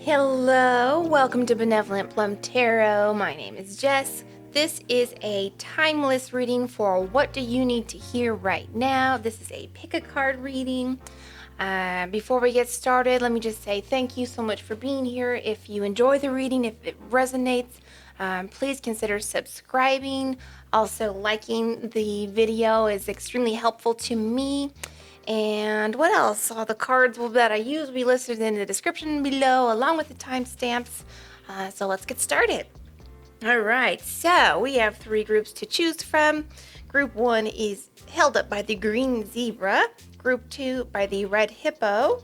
Hello, welcome to Benevolent Plum Tarot. My name is Jess. This is a timeless reading for what do you need to hear right now. This is a pick a card reading. Before we get started, let me just say thank you so much for being here. If you enjoy the reading, if it resonates, please consider subscribing. Also, liking the video is extremely helpful to me. And what else? All the cards that I use will be listed in the description below, along with the timestamps. So let's get started. All right, so we have three groups to choose from. Group 1 is held up by the green zebra. Group 2 by the red hippo.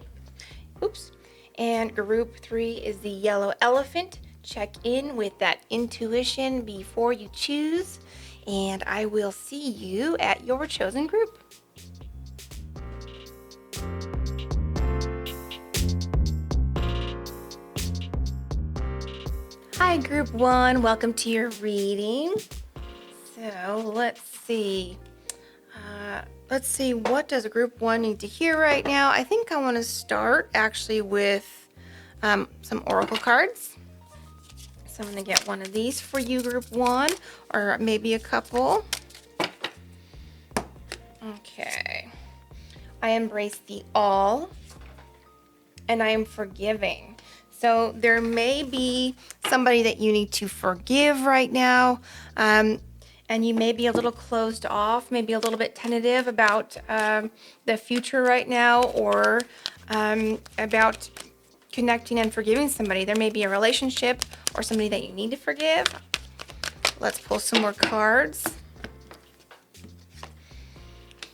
Oops. And group 3 is the yellow elephant. Check in with that intuition before you choose. And I will see you at your chosen group. Hi, Group 1. Welcome to your reading. So let's see. What does Group 1 need to hear right now? I think I want to start actually with some oracle cards. So I'm going to get one of these for you, Group 1, or maybe a couple. Okay. I embrace the all, and I am forgiving. So there may be somebody that you need to forgive right now, and you may be a little closed off, maybe a little bit tentative about the future right now, or about connecting and forgiving somebody. There may be a relationship or somebody that you need to forgive. Let's pull some more cards.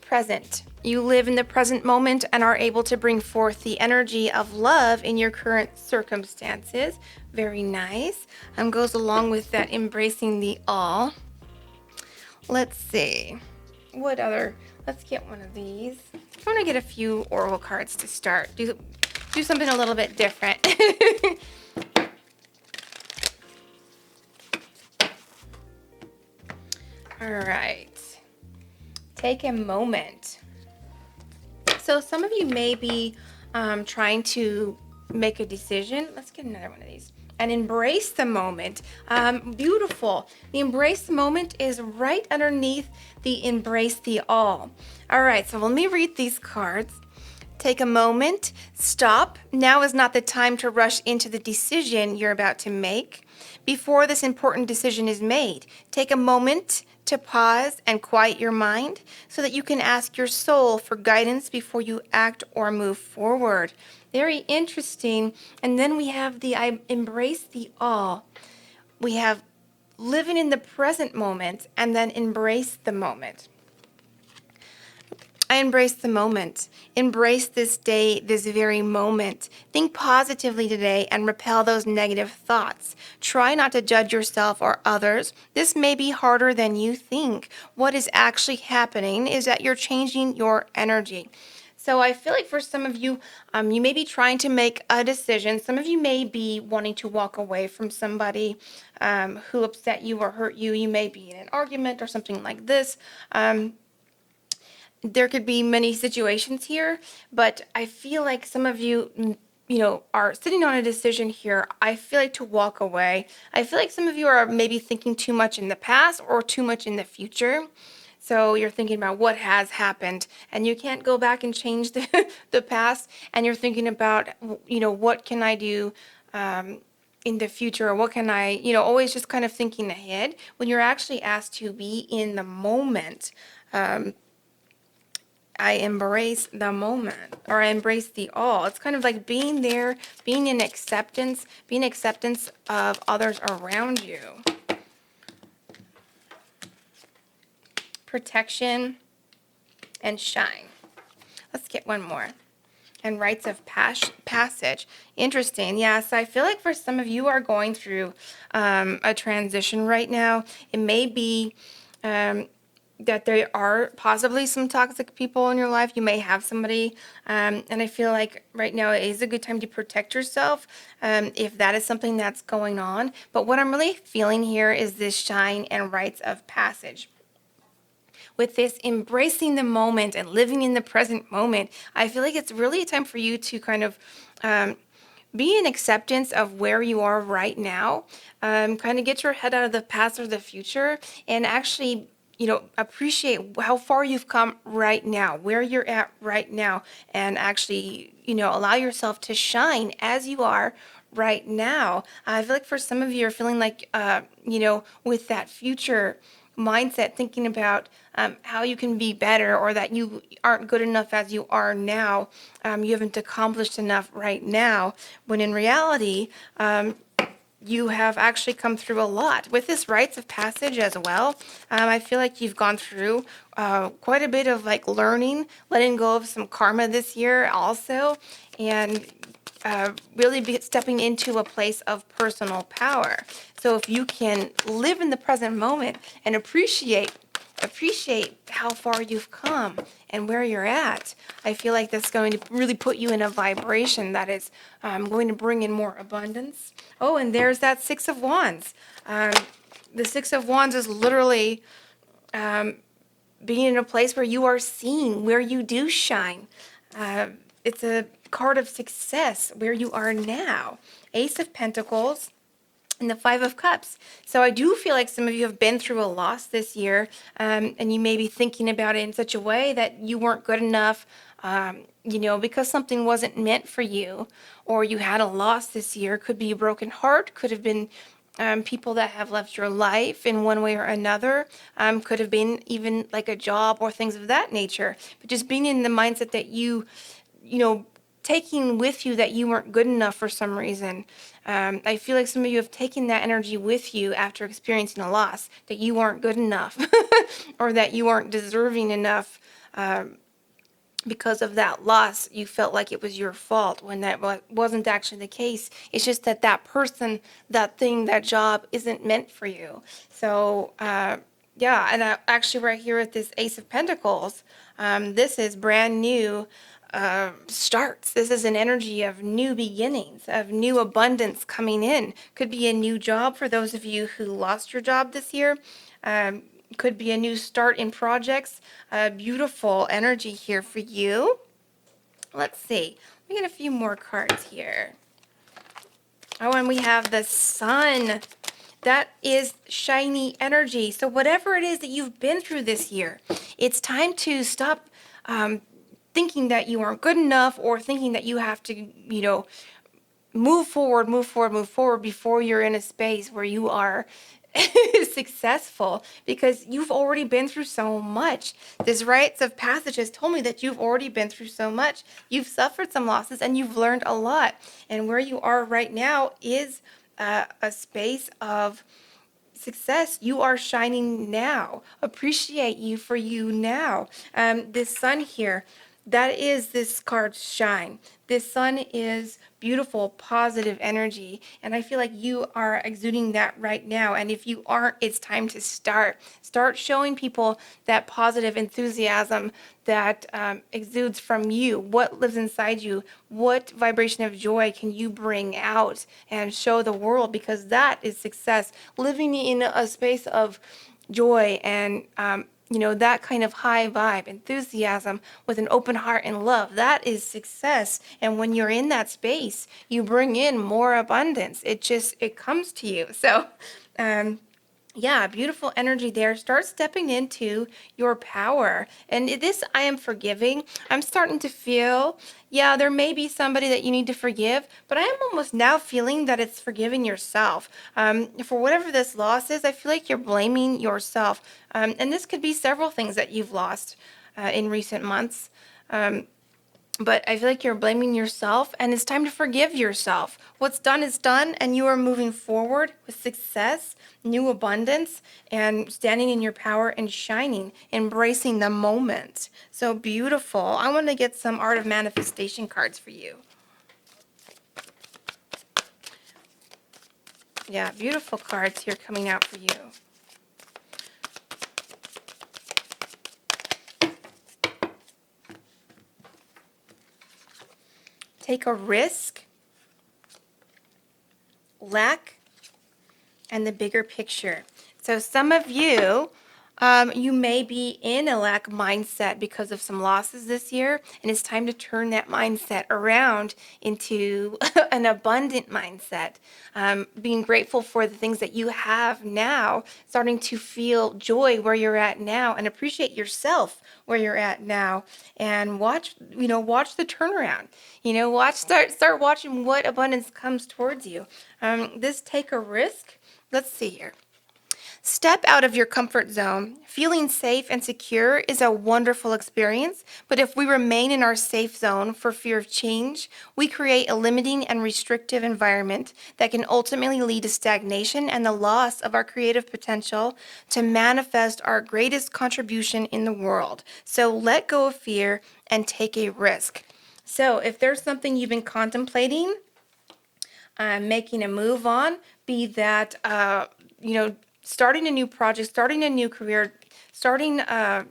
Present. You live in the present moment and are able to bring forth the energy of love in your current circumstances. Very nice. Goes along with that embracing the all. Let's see. What other? Let's get one of these. I want to get a few oracle cards to start. Do something a little bit different. All right. Take a moment. So some of you may be trying to make a decision. Let's get another one of these. And embrace the moment. Beautiful. The embrace the moment is right underneath the embrace the all. All right, so let me read these cards. Take a moment. Stop. Now is not the time to rush into the decision you're about to make. Before this important decision is made, take a moment to pause and quiet your mind so that you can ask your soul for guidance before you act or move forward. Very interesting. And then we have the I embrace the all. We have living in the present moment and then embrace the moment. I embrace the moment. Embrace this day, this very moment. Think positively today and repel those negative thoughts. Try not to judge yourself or others. This may be harder than you think. What is actually happening is that you're changing your energy. So I feel like for some of you, you may be trying to make a decision. Some of you may be wanting to walk away from somebody who upset you or hurt you. You may be in an argument or something like this. There could be many situations here, but I feel like some of you, are sitting on a decision here. I feel like to walk away. I feel like some of you are maybe thinking too much in the past or too much in the future. So you're thinking about what has happened and you can't go back and change the past. And you're thinking about, what can I do in the future? Or what can I, always just kind of thinking ahead when you're actually asked to be in the moment. I embrace the moment, or I embrace the all. It's kind of like being there, being in acceptance, being acceptance of others around you. Protection and shine. Let's get one more. And rites of passage. Interesting. Yeah, so I feel like for some of you are going through a transition right now. It may be that there are possibly some toxic people in your life. You may have somebody, and I feel like right now is a good time to protect yourself if that is something that's going on. But what I'm really feeling here is this shine and rites of passage. With this embracing the moment and living in the present moment, I feel like it's really a time for you to kind of be in acceptance of where you are right now. Kind of get your head out of the past or the future, and actually, appreciate how far you've come right now, where you're at right now, and actually, allow yourself to shine as you are right now. I feel like for some of you are feeling like, with that future mindset, thinking about how you can be better, or that you aren't good enough as you are now. You haven't accomplished enough right now, when in reality, you have actually come through a lot. With this rites of passage as well, I feel like you've gone through quite a bit of like learning, letting go of some karma this year also, and really stepping into a place of personal power. So if you can live in the present moment and appreciate how far you've come and where you're at, I feel like that's going to really put you in a vibration that is going to bring in more abundance. Oh, and there's that Six of Wands. The Six of Wands is literally being in a place where you are seeing where you do shine. It's a card of success where you are now. Ace of Pentacles and the Five of Cups. So I do feel like some of you have been through a loss this year, and you may be thinking about it in such a way that you weren't good enough, because something wasn't meant for you, or you had a loss this year. Could be a broken heart, could have been people that have left your life in one way or another, could have been even like a job or things of that nature. But just being in the mindset that taking with you that you weren't good enough for some reason. I feel like some of you have taken that energy with you after experiencing a loss, that you weren't good enough or that you weren't deserving enough. Because of that loss, you felt like it was your fault, when that wasn't actually the case. It's just that that person, that thing, that job isn't meant for you. So, yeah, and actually right here with this Ace of Pentacles, this is brand new starts. This is an energy of new beginnings, of new abundance coming in. Could be a new job for those of you who lost your job this year. Could be a new start in projects. Beautiful energy here for you. Let's see. We get a few more cards here. Oh, and we have the Sun. That is shiny energy. So whatever it is that you've been through this year, it's time to stop thinking that you aren't good enough, or thinking that you have to, move forward before you're in a space where you are successful, because you've already been through so much. This rites of passage has told me that you've already been through so much. You've suffered some losses and you've learned a lot. And where you are right now is a space of success. You are shining now. Appreciate you for you now. This Sun here, that is this card's shine. This Sun is beautiful, positive energy, and I feel like you are exuding that right now. And if you aren't, it's time to start showing people that positive enthusiasm that exudes from you. What lives inside you? What vibration of joy can you bring out and show the world? Because that is success. Living in a space of joy and that kind of high vibe, enthusiasm with an open heart and love, that is success. And when you're in that space, you bring in more abundance. It comes to you. So, yeah, beautiful energy there. Start stepping into your power. And this, I am forgiving. I'm starting to feel, yeah, there may be somebody that you need to forgive, but I am almost now feeling that it's forgiving yourself. For whatever this loss is, I feel like you're blaming yourself. And this could be several things that you've lost in recent months. But I feel like you're blaming yourself, and it's time to forgive yourself. What's done is done, and you are moving forward with success, new abundance, and standing in your power and shining, embracing the moment. So beautiful. I want to get some Art of Manifestation cards for you. Yeah, beautiful cards here coming out for you. Take a risk, lack, and the bigger picture. So some of you You may be in a lack mindset because of some losses this year, and it's time to turn that mindset around into an abundant mindset. Being grateful for the things that you have now, starting to feel joy where you're at now, and appreciate yourself where you're at now, and watch the turnaround. Start watching what abundance comes towards you. This take a risk. Let's see here. Step out of your comfort zone. Feeling safe and secure is a wonderful experience, but if we remain in our safe zone for fear of change, we create a limiting and restrictive environment that can ultimately lead to stagnation and the loss of our creative potential to manifest our greatest contribution in the world. So let go of fear and take a risk. So if there's something you've been contemplating, making a move on, be that, starting a new project, starting a new career, I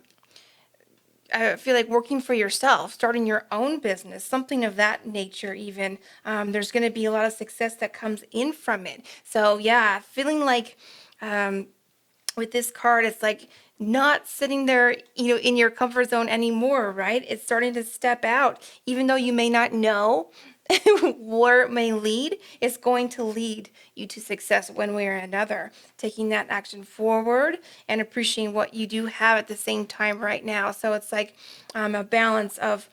feel like working for yourself, starting your own business, something of that nature even. There's going to be a lot of success that comes in from it. So yeah, feeling like with this card, it's like not sitting there, in your comfort zone anymore, right? It's starting to step out, even though you may not know where it may lead. It's going to lead you to success one way or another. Taking that action forward and appreciating what you do have at the same time right now. So it's like a balance of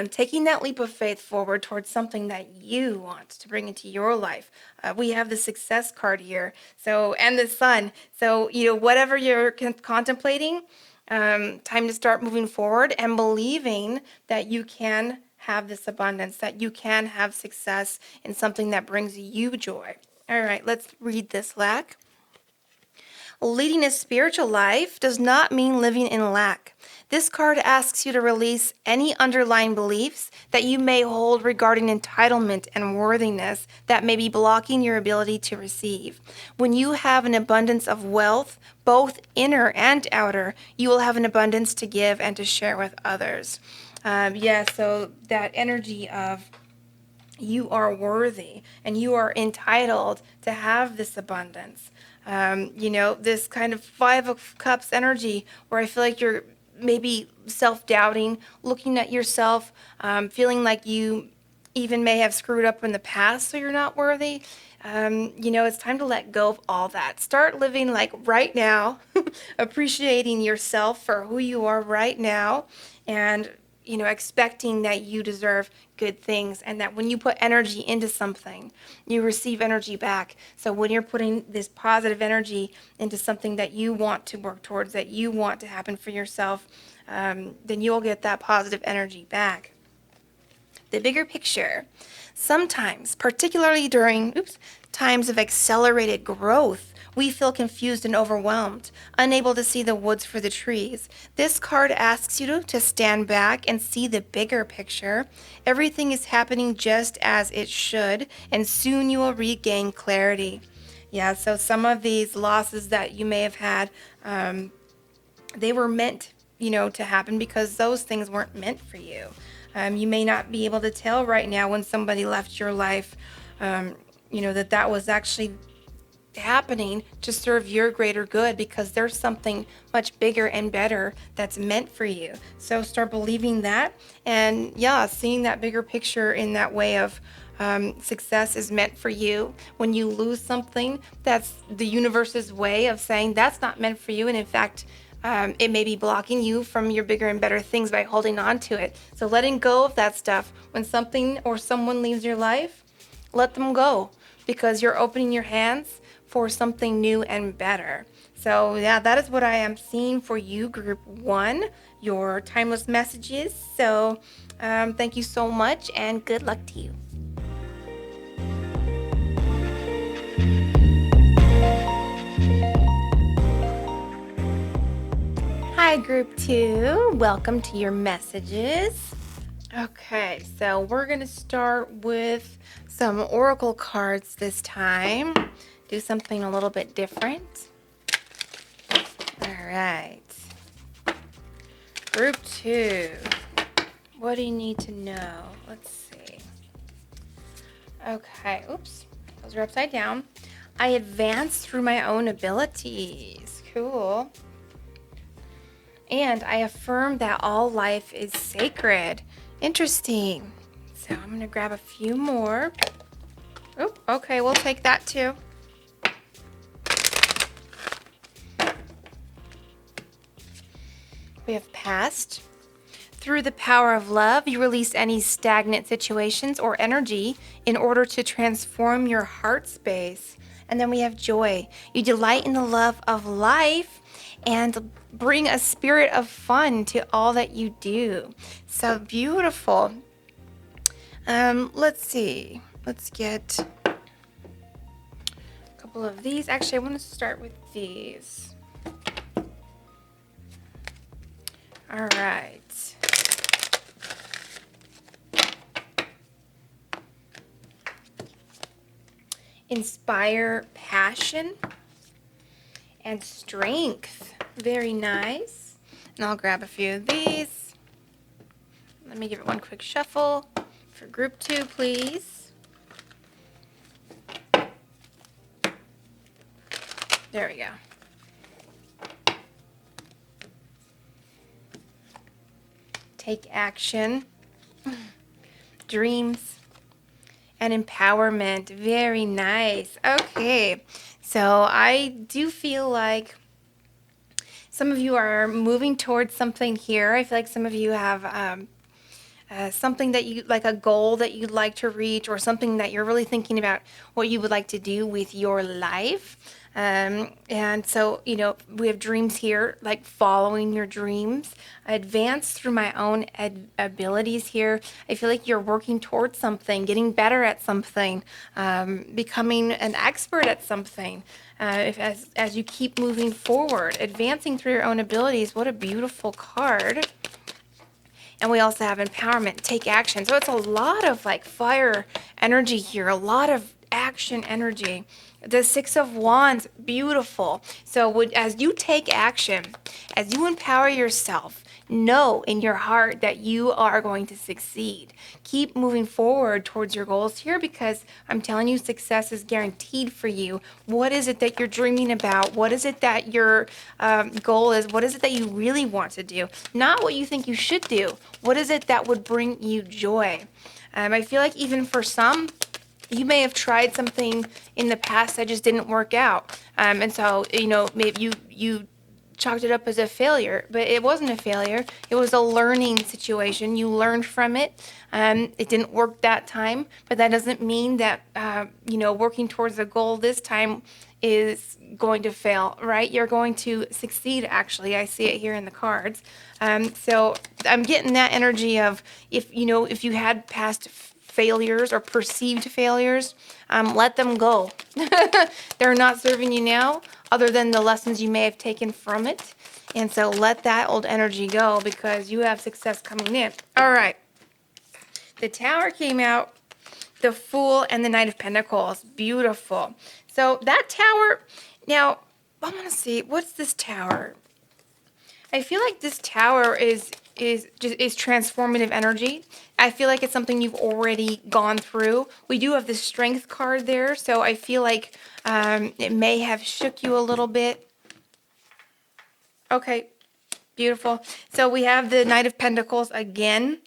taking that leap of faith forward towards something that you want to bring into your life. We have the success card here, and the sun. So, whatever you're contemplating, time to start moving forward and believing that you can have this abundance, that you can have success in something that brings you joy. All right, let's read this lack. Leading a spiritual life does not mean living in lack. This card asks you to release any underlying beliefs that you may hold regarding entitlement and worthiness that may be blocking your ability to receive. When you have an abundance of wealth, both inner and outer, you will have an abundance to give and to share with others. So that energy of you are worthy and you are entitled to have this abundance. This kind of Five of Cups energy where I feel like you're maybe self-doubting, looking at yourself, feeling like you even may have screwed up in the past, so you're not worthy. It's time to let go of all that. Start living like right now, appreciating yourself for who you are right now, and expecting that you deserve good things, and that when you put energy into something, you receive energy back. So when you're putting this positive energy into something that you want to work towards, that you want to happen for yourself, then you'll get that positive energy back. The bigger picture. Sometimes, particularly during times of accelerated growth, we feel confused and overwhelmed, unable to see the woods for the trees. This card asks you to stand back and see the bigger picture. Everything is happening just as it should, and soon you will regain clarity. Yeah, so some of these losses that you may have had, they were meant, to happen because those things weren't meant for you. You may not be able to tell right now when somebody left your life, that was actually happening to serve your greater good, because there's something much bigger and better that's meant for you. So start believing that, and seeing that bigger picture in that way of success is meant for you. When you lose something, that's the universe's way of saying that's not meant for you, and in fact, it may be blocking you from your bigger and better things by holding on to it. So letting go of that stuff. When something or someone leaves your life, let them go, because you're opening your hands for something new and better. So that is what I am seeing for you, Group 1, your timeless messages. So thank you so much, and good luck to you. Hi, Group 2. Welcome to your messages. Okay, so we're going to start with some oracle cards this time. Do something a little bit different. All right. Group 2. What do you need to know? Let's see. Okay, oops. Those are upside down. I advance through my own abilities. Cool. And I affirm that all life is sacred. Interesting. So I'm going to grab a few more. Oh, okay, we'll take that too. We have past. Through the power of love, you release any stagnant situations or energy in order to transform your heart space. And then we have joy. You delight in the love of life and bring a spirit of fun to all that you do. So beautiful. Let's see. Let's get a couple of these. Actually, I want to start with these. All right. Inspire passion and strength. Very nice. And I'll grab a few of these. Let me give it one quick shuffle for group 2, please. There we go. Take action. Dreams and empowerment. Very nice. Okay. So I do feel like some of you are moving towards something here. I feel like some of you have something that you like, a goal that you'd like to reach, or something that you're really thinking about what you would like to do with your life. And so, we have dreams here, like following your dreams, advance through my own abilities here. I feel like you're working towards something, getting better at something, becoming an expert at something. As you keep moving forward, advancing through your own abilities. What a beautiful card. And we also have empowerment, take action. So it's a lot of like fire energy here, a lot of action energy. The 6 of Wands, beautiful. So as you take action, as you empower yourself, know in your heart that you are going to succeed. Keep moving forward towards your goals here, because I'm telling you, success is guaranteed for you. What is it that you're dreaming about? What is it that your goal is? What is it that you really want to do? Not what you think you should do. What is it that would bring you joy? I feel like even for some, you may have tried something in the past that just didn't work out. And so, maybe you chalked it up as a failure, but it wasn't a failure. It was a learning situation. You learned from it. It didn't work that time, but that doesn't mean that, working towards a goal this time is going to fail, right? You're going to succeed, actually. I see it here in the cards. So I'm getting that energy of if you had past failures or perceived failures, let them go. They're not serving you now, other than the lessons you may have taken from it. And so let that old energy go, because you have success coming in. All right. The Tower came out, the Fool, and the Knight of Pentacles. Beautiful. So that Tower, now I want to see, what's this Tower? I feel like this Tower is transformative energy. I feel like it's something you've already gone through. We do have the Strength card there, so I feel like it may have shook you a little bit. Okay, beautiful. So we have the Knight of Pentacles again,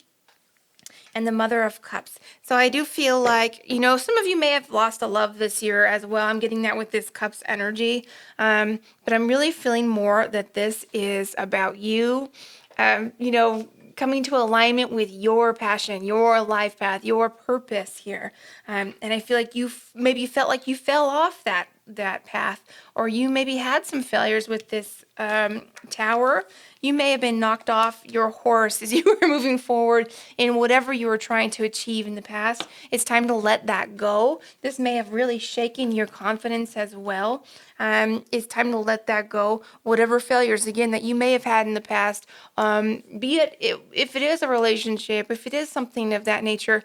and the Mother of Cups. So I do feel like, some of you may have lost a love this year as well. I'm getting that with this Cups energy. But I'm really feeling more that this is about you, coming to alignment with your passion, your life path, your purpose here. And I feel like you maybe felt like you fell off that path, or you maybe had some failures with this Tower. You may have been knocked off your horse as you were moving forward in whatever you were trying to achieve in the past. It's time to let that go. This may have really shaken your confidence as well. It's time to let that go. Whatever failures, again, that you may have had in the past, be it if it is a relationship, if it is something of that nature.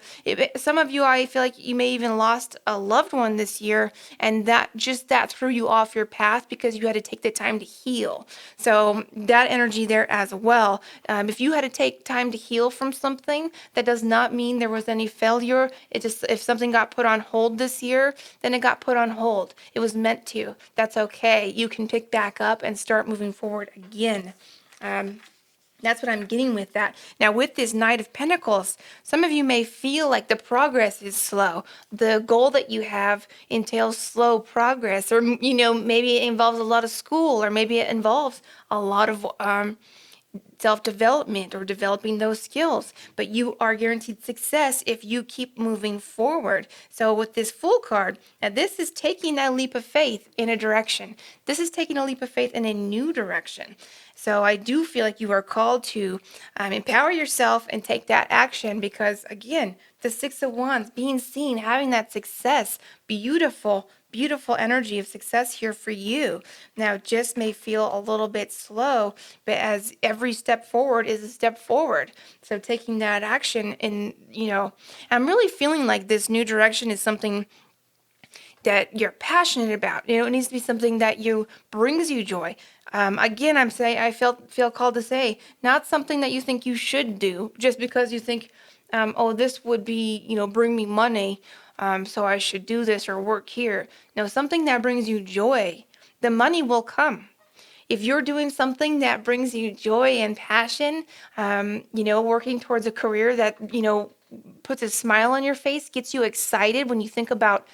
Some of you, I feel like you may even lost a loved one this year, and that threw you off your path because you had to take the time to heal. So that energy there as well. If you had to take time to heal from something, that does not mean there was any failure. It just, if something got put on hold this year, then it got put on hold. It was meant to. That's okay. You can pick back up and start moving forward again. That's what I'm getting with that. Now, with this Knight of Pentacles, some of you may feel like the progress is slow. The goal that you have entails slow progress, or, maybe it involves a lot of school, or maybe it involves a lot of self-development or developing those skills, but you are guaranteed success if you keep moving forward. So with this Fool card, now this is taking that leap of faith in a direction. This is taking a leap of faith in a new direction. So I do feel like you are called to empower yourself and take that action because, again, the Six of Wands, being seen, having that success, beautiful, beautiful energy of success here for you. Now, it just may feel a little bit slow, but as every step forward is a step forward. So taking that action and, I'm really feeling like this new direction is something that you're passionate about. It needs to be something that brings you joy. Again, I feel called to say, not something that you think you should do just because you think, oh, this would be, bring me money, so I should do this or work here. No, something that brings you joy. The money will come. If you're doing something that brings you joy and passion, working towards a career that, puts a smile on your face, gets you excited when you think about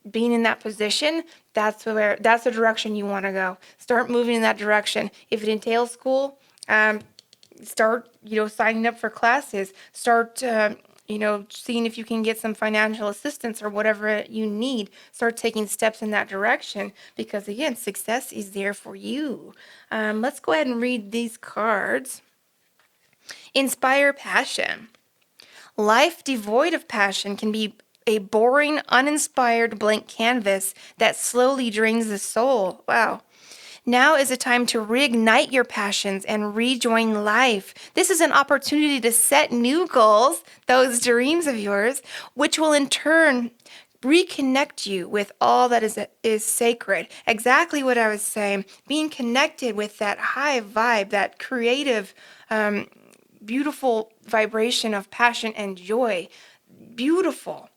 being in that position, that's the direction you want to go. Start moving in that direction. If it entails school, start, signing up for classes. Start, seeing if you can get some financial assistance or whatever you need. Start taking steps in that direction because, again, success is there for you. Let's go ahead and read these cards. Inspire passion. Life devoid of passion can be a boring, uninspired blank canvas that slowly drains the soul. Wow. Now is a time to reignite your passions and rejoin life. This is an opportunity to set new goals, those dreams of yours, which will in turn reconnect you with all that is sacred. Exactly what I was saying. Being connected with that high vibe, that creative, beautiful vibration of passion and joy. Beautiful.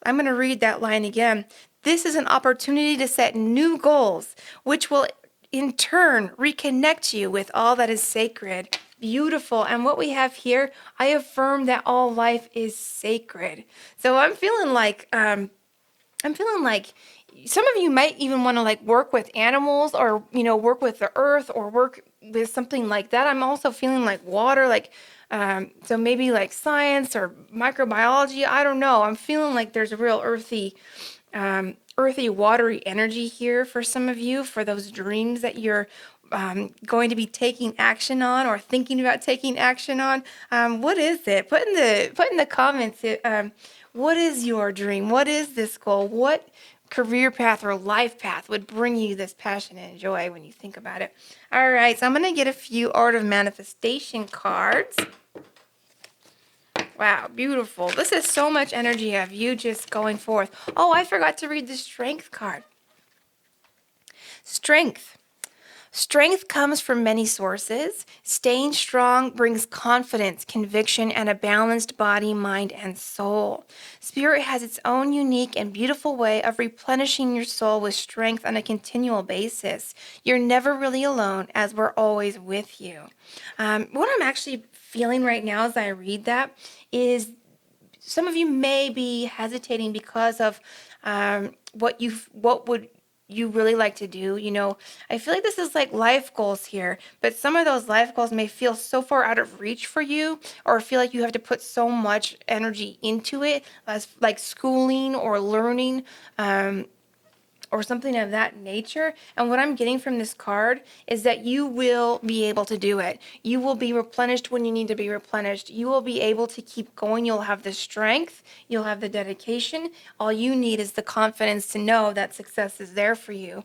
I'm going to read that line again. This is an opportunity to set new goals, which will in turn reconnect you with all that is sacred. Beautiful. And what we have here, I affirm that all life is sacred. So I'm feeling like some of you might even want to work with animals or work with the earth or work with something like that. I'm also feeling like water, so maybe science or microbiology. I don't know. I'm feeling like there's a real earthy, watery energy here for some of you, for those dreams that you're going to be taking action on or thinking about taking action on. What is it? Put in the comments. What is your dream? What is this goal? What career path or life path would bring you this passion and joy when you think about it? All right, so I'm going to get a few Art of Manifestation cards. Wow, beautiful. This is so much energy of you just going forth. Oh, I forgot to read the Strength card. Strength. Strength comes from many sources. Staying strong brings confidence, conviction, and a balanced body, mind, and soul. Spirit has its own unique and beautiful way of replenishing your soul with strength on a continual basis. You're never really alone, as we're always with you. What I'm actually feeling right now as I read that is some of you may be hesitating because of what would you really like to do. I feel like this is like life goals here, but some of those life goals may feel so far out of reach for you or feel like you have to put so much energy into it, as like schooling or learning, or something of that nature. And what I'm getting from this card is that you will be able to do it. You will be replenished when you need to be replenished. You will be able to keep going. You'll have the strength. You'll have the dedication. All you need is the confidence to know that success is there for you.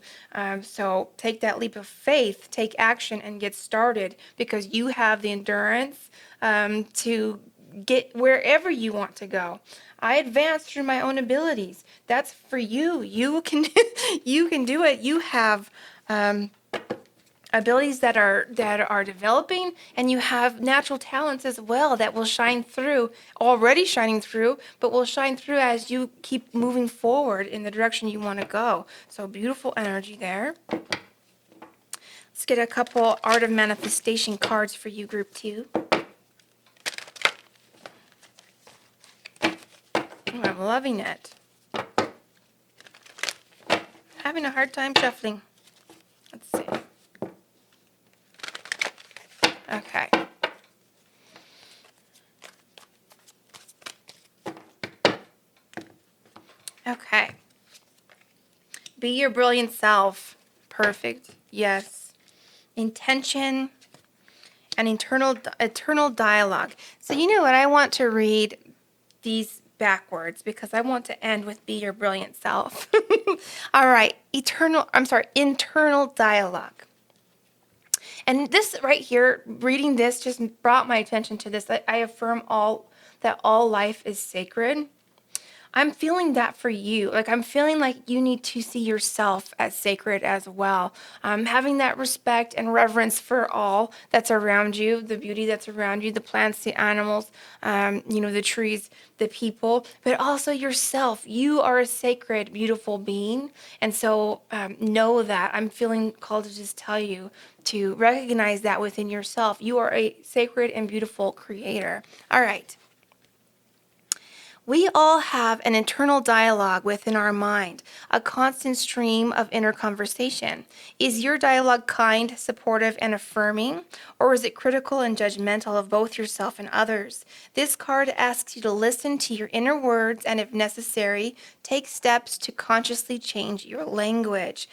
So take that leap of faith, take action, and get started because you have the endurance to get wherever you want to go. I advance through my own abilities. That's for you. You can you can do it. You have abilities that are developing, and you have natural talents as well that will shine through, already shining through, but will shine through as you keep moving forward in the direction you want to go. So beautiful energy there. Let's get a couple Art of Manifestation cards for you, Group 2. Oh, I'm loving it. Having a hard time shuffling. Let's see. Okay. Okay. Be your brilliant self. Perfect. Yes. Intention and eternal dialogue. So you know what? I want to read these backwards because I want to end with be your brilliant self. All right. Internal dialogue. And this right here, reading this just brought my attention to this. I affirm that all life is sacred. I'm feeling that for you. Like, I'm feeling like you need to see yourself as sacred as well. Having that respect and reverence for all that's around you, the beauty that's around you, the plants, the animals, the trees, the people, but also yourself. You are a sacred, beautiful being. And so know that. I'm feeling called to just tell you to recognize that within yourself. You are a sacred and beautiful creator. All right. We all have an internal dialogue within our mind, a constant stream of inner conversation. Is your dialogue kind, supportive, and affirming, or is it critical and judgmental of both yourself and others? This card asks you to listen to your inner words and, if necessary, take steps to consciously change your language.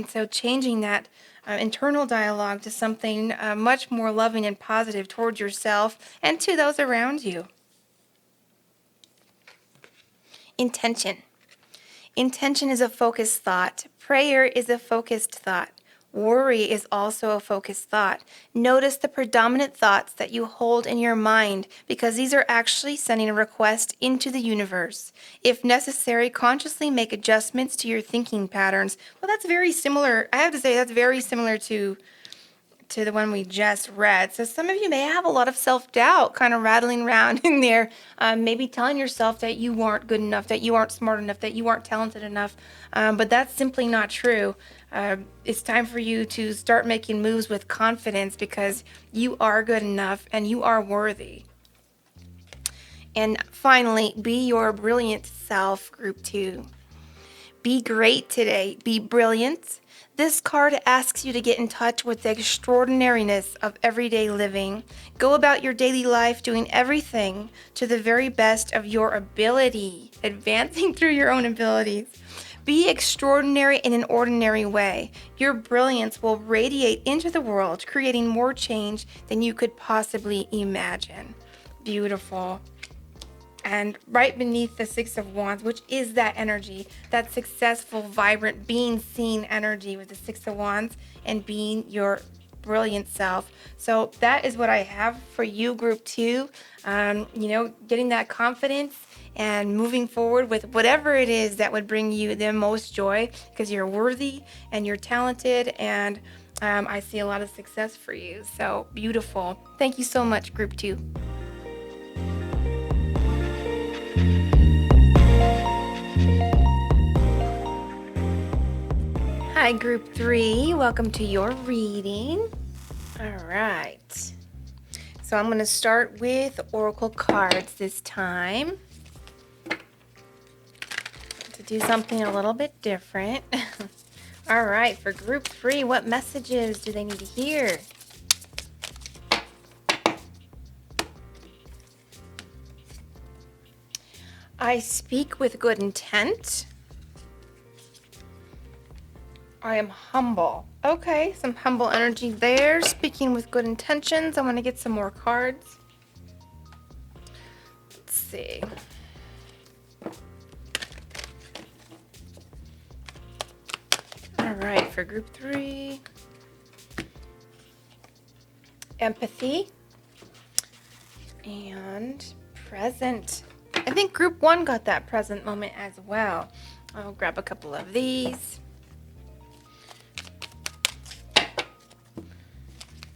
So changing that internal dialogue to something much more loving and positive towards yourself and to those around you. Intention. Intention is a focused thought. Prayer is a focused thought. Worry is also a focused thought. Notice the predominant thoughts that you hold in your mind because these are actually sending a request into the universe. If necessary, consciously make adjustments to your thinking patterns. Well, that's very similar. I have to say that's very similar to the one we just read. So some of you may have a lot of self-doubt kind of rattling around in there, maybe telling yourself that you aren't good enough, that you aren't smart enough, that you aren't talented enough, but that's simply not true. It's time for you to start making moves with confidence because you are good enough and you are worthy. And finally, be your brilliant self, Group 2. Be great today. Be brilliant. This card asks you to get in touch with the extraordinariness of everyday living. Go about your daily life doing everything to the very best of your ability, advancing through your own abilities. Be extraordinary in an ordinary way. Your brilliance will radiate into the world, creating more change than you could possibly imagine. Beautiful. And right beneath the Six of Wands, which is that energy, that successful, vibrant, being seen energy with the Six of Wands and being your brilliant self. So that is what I have for you, Group 2. Getting that confidence and moving forward with whatever it is that would bring you the most joy because you're worthy and you're talented and I see a lot of success for you. So beautiful. Thank you so much, Group 2. Hi, Group 3. Welcome to your reading. All right. So I'm going to start with Oracle cards this time to do something a little bit different. All right. For Group 3, what messages do they need to hear? I speak with good intent. I am humble. Okay, some humble energy there. Speaking with good intentions. I want to get some more cards. Let's see. All right, for Group 3. Empathy. And present. I think Group 1 got that present moment as well. I'll grab a couple of these.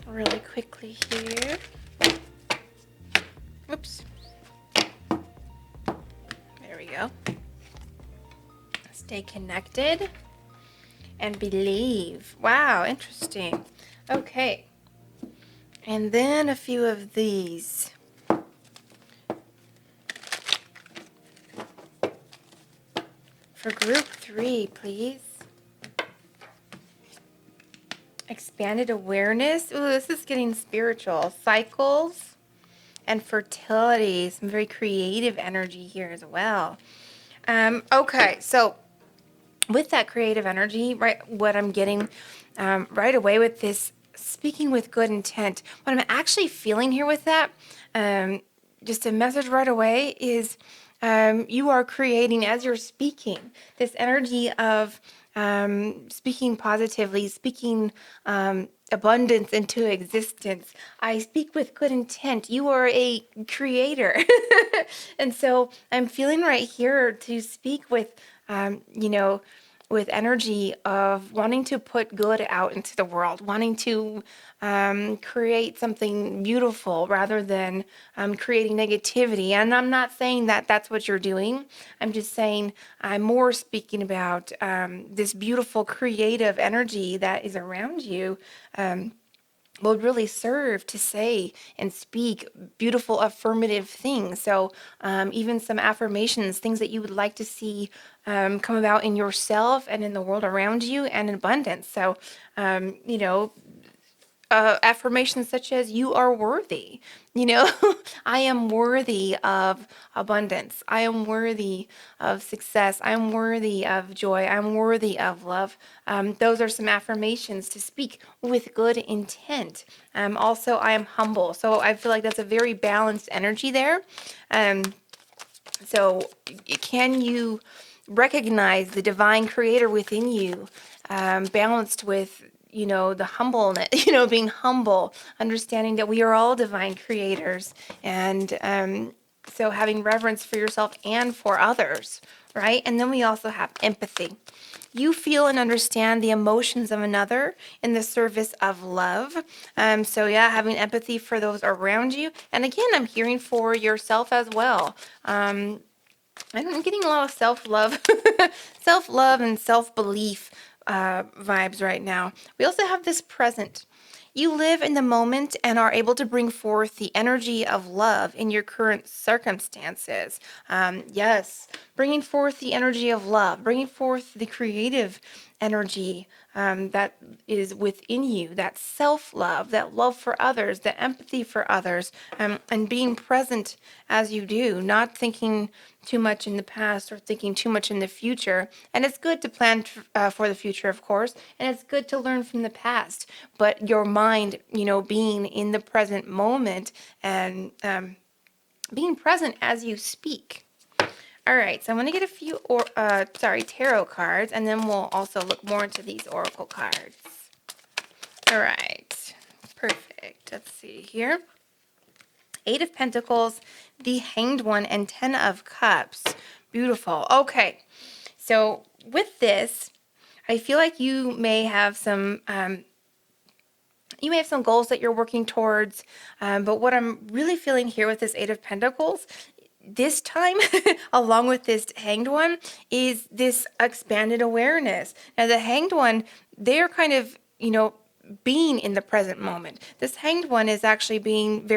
Really quickly here. Oops. There we go. Stay connected and believe. Wow, interesting. Okay. And then a few of these. For group 3, please. Expanded awareness. Ooh, this is getting spiritual. Cycles and fertility. Some very creative energy here as well. Okay, so with that creative energy, right, what I'm getting right away with this speaking with good intent, what I'm actually feeling here with that, just a message right away is you are creating, as you're speaking, this energy of speaking positively, speaking abundance into existence. I speak with good intent. You are a creator. And so I'm feeling right here to speak with, with energy of wanting to put good out into the world, wanting to create something beautiful rather than creating negativity. And I'm not saying that that's what you're doing. I'm just saying I'm more speaking about this beautiful creative energy that is around you. Will really serve to say and speak beautiful affirmative things. So even some affirmations, things that you would like to see come about in yourself and in the world around you and in abundance. So, affirmations such as you are worthy, I am worthy of abundance. I am worthy of success. I'm worthy of joy. I'm worthy of love. Those are some affirmations to speak with good intent. Also, I am humble. So I feel like that's a very balanced energy there. So can you recognize the divine creator within you, balanced with, the humbleness, being humble, understanding that we are all divine creators. And so having reverence for yourself and for others, right? And then we also have empathy. You feel and understand the emotions of another in the service of love. So yeah, having empathy for those around you. And again, I'm hearing for yourself as well. I'm getting a lot of self-love, self-love and self-belief vibes right now. We also have this present. You live in the moment and are able to bring forth the energy of love in your current circumstances. Yes, bringing forth the energy of love, bringing forth the creative energy that is within you, that self-love, that love for others, the empathy for others, and being present as you do, not thinking too much in the past or thinking too much in the future. And it's good to plan for the future, of course, and it's good to learn from the past, but your mind, being in the present moment and being present as you speak. All right, so I'm going to get a few tarot cards, and then we'll also look more into these oracle cards. All right, perfect. Let's see here. 8 of Pentacles, the Hanged One, and 10 of Cups. Beautiful. Okay, so with this, I feel like you may have some goals that you're working towards, but what I'm really feeling here with this 8 of Pentacles this time, along with this Hanged One, is this expanded awareness. Now, the Hanged One, they're kind of, being in the present moment. This Hanged One is actually being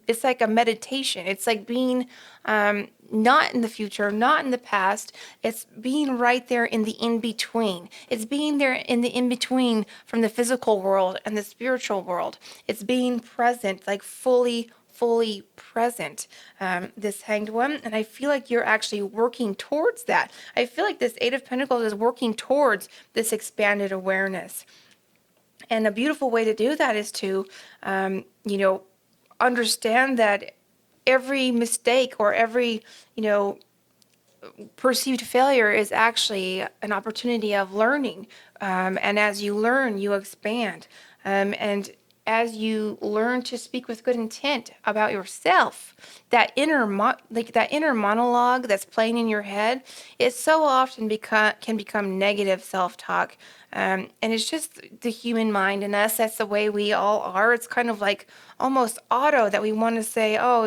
it's like a meditation. It's like being not in the future, not in the past. It's being right there in the in-between. It's being there in the in-between from the physical world and the spiritual world. It's being present, like fully present, this Hanged One. And I feel like you're actually working towards that. I feel like this 8 of Pentacles is working towards this expanded awareness. And a beautiful way to do that is to, understand that every mistake or every, perceived failure is actually an opportunity of learning. And as you learn, you expand. And as you learn to speak with good intent about yourself, that inner monologue that's playing in your head, it so often can become negative self-talk. And it's just the human mind in us. That's the way we all are. It's kind of like almost auto that we want to say, oh,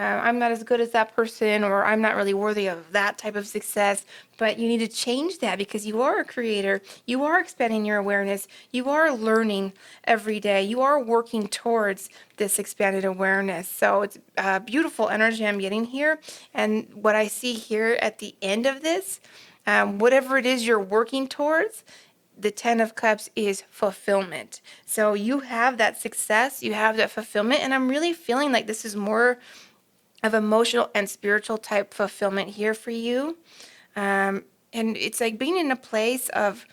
I'm not as good as that person, or I'm not really worthy of that type of success. But you need to change that because you are a creator. You are expanding your awareness. You are learning every day. You are working towards this expanded awareness. So it's beautiful energy I'm getting here. And what I see here at the end of this, whatever it is you're working towards, the 10 of Cups is fulfillment. So you have that success, you have that fulfillment, and I'm really feeling like this is more of emotional and spiritual type fulfillment here for you. And it's like being in a place of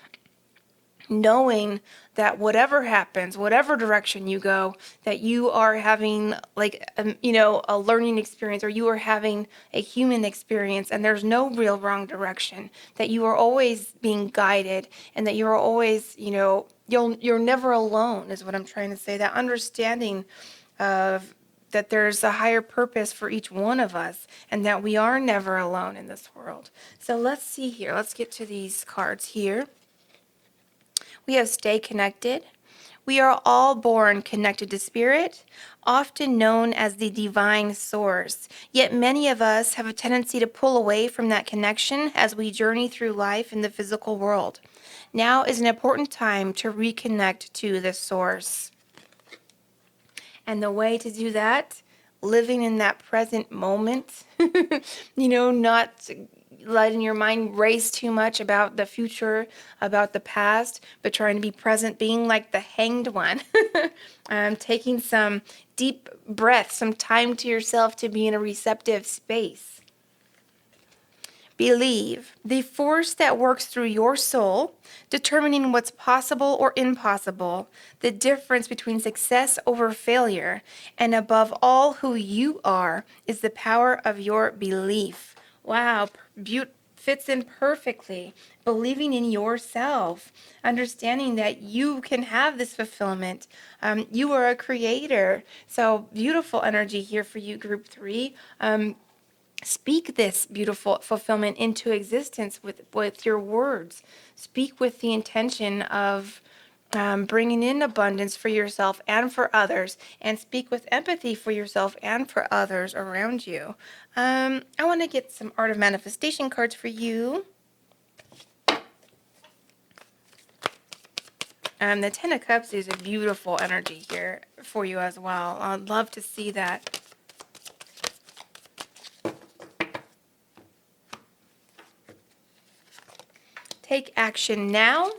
knowing that whatever happens, whatever direction you go, that you are having like, a learning experience, or you are having a human experience, and there's no real wrong direction, that you are always being guided, and that you're always, you're never alone is what I'm trying to say. That understanding of that there's a higher purpose for each one of us, and that we are never alone in this world. So let's see here. Let's get to these cards here. We have stay connected. We are all born connected to spirit, often known as the divine source. Yet many of us have a tendency to pull away from that connection as we journey through life in the physical world. Now is an important time to reconnect to the source. And the way to do that, living in that present moment, not letting your mind race too much about the future, about the past, but trying to be present, being like the hanged one. Taking some deep breaths, some time to yourself to be in a receptive space. Believe, the force that works through your soul, determining what's possible or impossible, the difference between success over failure, and above all who you are, is the power of your belief. Wow, fits in perfectly. Believing in yourself, understanding that you can have this fulfillment. You are a creator. So beautiful energy here for you, group 3. Speak this beautiful fulfillment into existence with your words. Speak with the intention of bringing in abundance for yourself and for others, and speak with empathy for yourself and for others around you. I want to get some Art of Manifestation cards for you. The 10 of Cups is a beautiful energy here for you as well. I'd love to see that. Take action now.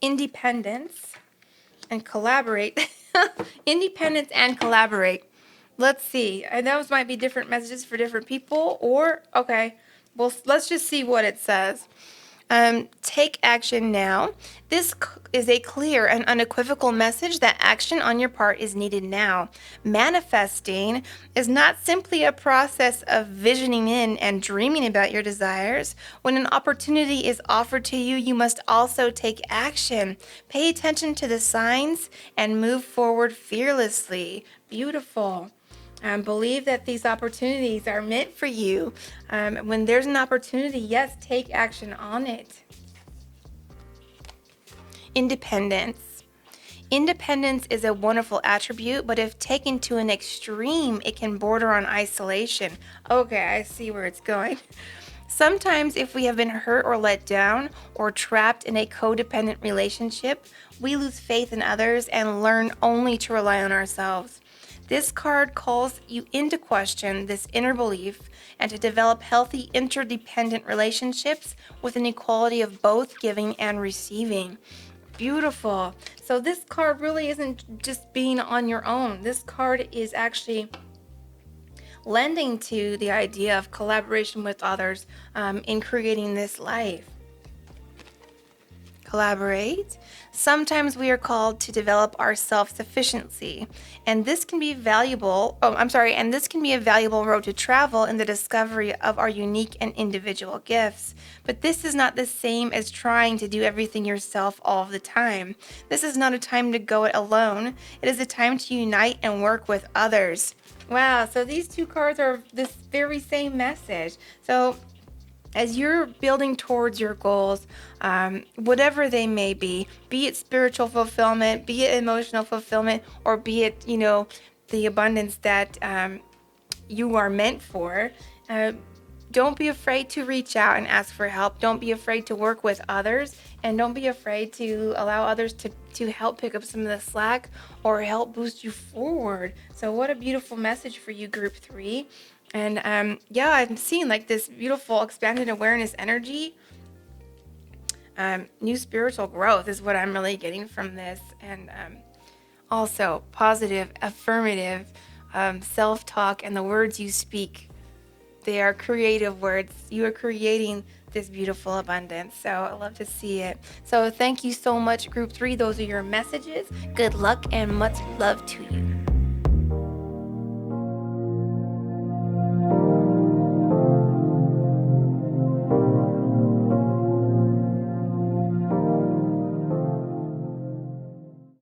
Independence and collaborate. Independence and collaborate. Let's see. Those might be different messages for different people, or, okay, well, let's just see what it says. Take action now. This is a clear and unequivocal message that action on your part is needed now. Manifesting is not simply a process of visioning in and dreaming about your desires. When an opportunity is offered to you, you must also take action. Pay attention to the signs and move forward fearlessly. Beautiful. Believe that these opportunities are meant for you. When there's an opportunity, yes, take action on it. Independence. Independence is a wonderful attribute, but if taken to an extreme, it can border on isolation. Okay, I see where it's going. Sometimes if we have been hurt or let down or trapped in a codependent relationship, we lose faith in others and learn only to rely on ourselves. This card calls you into question this inner belief and to develop healthy interdependent relationships with an equality of both giving and receiving. Beautiful. So this card really isn't just being on your own. This card is actually lending to the idea of collaboration with others in creating this life. Collaborate. Sometimes we are called to develop our self-sufficiency, and this can be valuable. And this can be a valuable road to travel in the discovery of our unique and individual gifts. But this is not the same as trying to do everything yourself all the time. This is not a time to go it alone. It is a time to unite and work with others. Wow, so these two cards are this very same message. So as you're building towards your goals, whatever they may be it spiritual fulfillment, be it emotional fulfillment, or be it, the abundance that you are meant for. Don't be afraid to reach out and ask for help. Don't be afraid to work with others, and don't be afraid to allow others to help pick up some of the slack or help boost you forward. So what a beautiful message for you, group 3. And I'm seeing like this beautiful expanded awareness energy. New spiritual growth is what I'm really getting from this. And also positive, affirmative self-talk, and the words you speak. They are creative words. You are creating this beautiful abundance. So I love to see it. So thank you so much, group 3. Those are your messages. Good luck and much love to you.